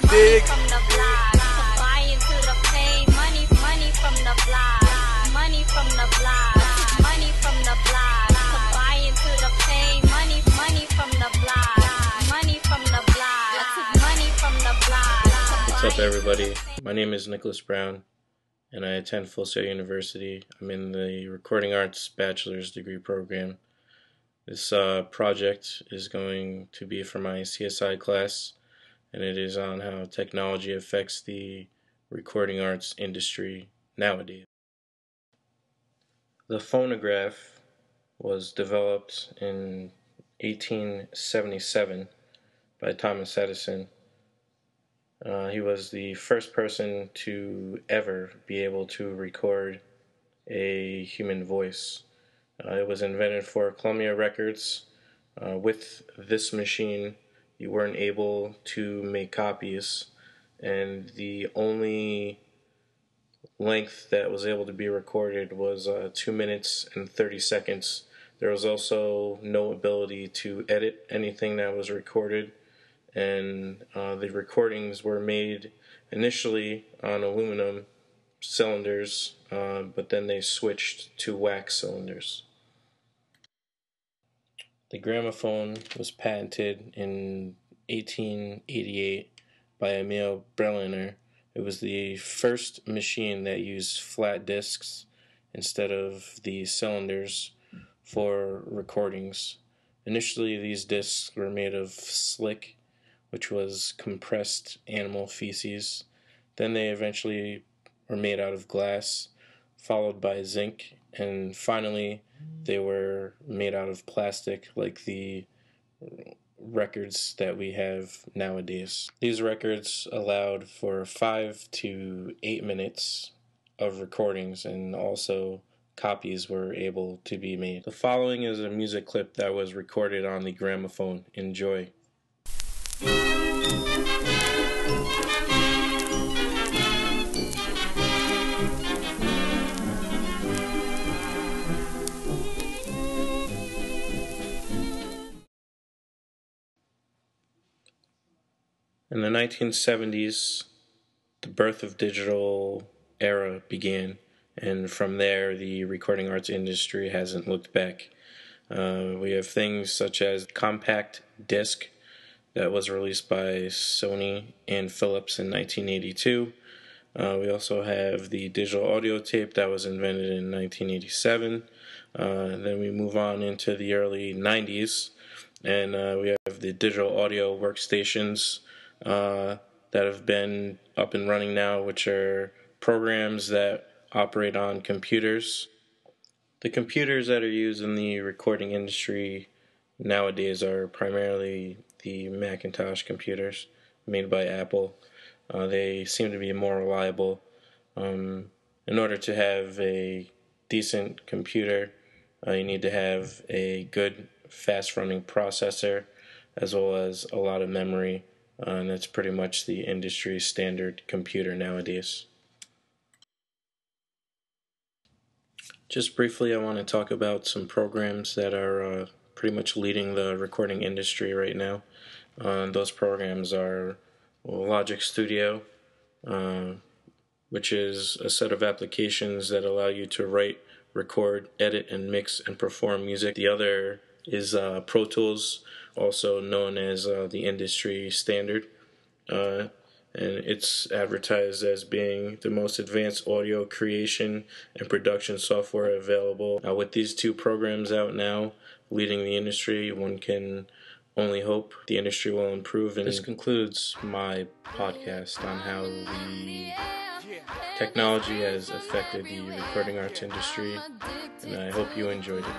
dig? From the block, to buy into the fame. Money from the block. Money from the block. Money from the block. To buy into the fame. Money from the block. Money from the block. Money from the block. What's up, everybody? My name is Nicholas Brown, and I attend Full Sail University. I'm in the Recording Arts Bachelor's Degree program. This project is going to be for my CSI class, and it is on how technology affects the recording arts industry nowadays. The phonograph was developed in 1877 by Thomas Edison. He was the first person to ever be able to record a human voice. It was invented for Columbia Records. With this machine, you weren't able to make copies, and the only length that was able to be recorded was 2 minutes and 30 seconds. There was also no ability to edit anything that was recorded, and the recordings were made initially on aluminum cylinders, but then they switched to wax cylinders. The gramophone was patented in 1888 by Emil Berliner. It was the first machine that used flat discs instead of the cylinders for recordings. Initially, these discs were made of slick, which was compressed animal feces. Then they eventually were made out of glass, followed by zinc, and finally they were made out of plastic, like the records that we have nowadays. These records allowed for 5 to 8 minutes of recordings, and also copies were able to be made. The following is a music clip that was recorded on the gramophone. Enjoy. In the 1970s, the birth of digital era began, and from there, the recording arts industry hasn't looked back. We have things such as compact disc that was released by Sony and Philips in 1982. We also have the digital audio tape that was invented in 1987. Then we move on into the early 90s, and we have the digital audio workstations that have been up and running now, which are programs that operate on computers. The computers that are used in the recording industry nowadays are primarily the Macintosh computers made by Apple. They seem to be more reliable. In order to have a decent computer, you need to have a good, fast-running processor, as well as a lot of memory. And that's pretty much the industry standard computer nowadays. Just briefly, I want to talk about some programs that are pretty much leading the recording industry right now. Those programs are Logic Studio, which is a set of applications that allow you to write, record, edit, and mix and perform music. The other is Pro Tools, also known as the industry standard, and it's advertised as being the most advanced audio creation and production software available. With these two programs out now leading the industry, one can only hope the industry will improve. And this concludes my podcast on how the technology has affected the recording arts industry, and I hope you enjoyed it.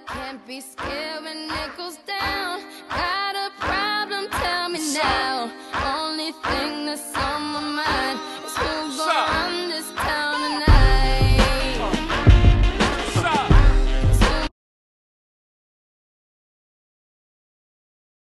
Can't be scared when it goes down. Got a problem, tell me now. Only thing that's on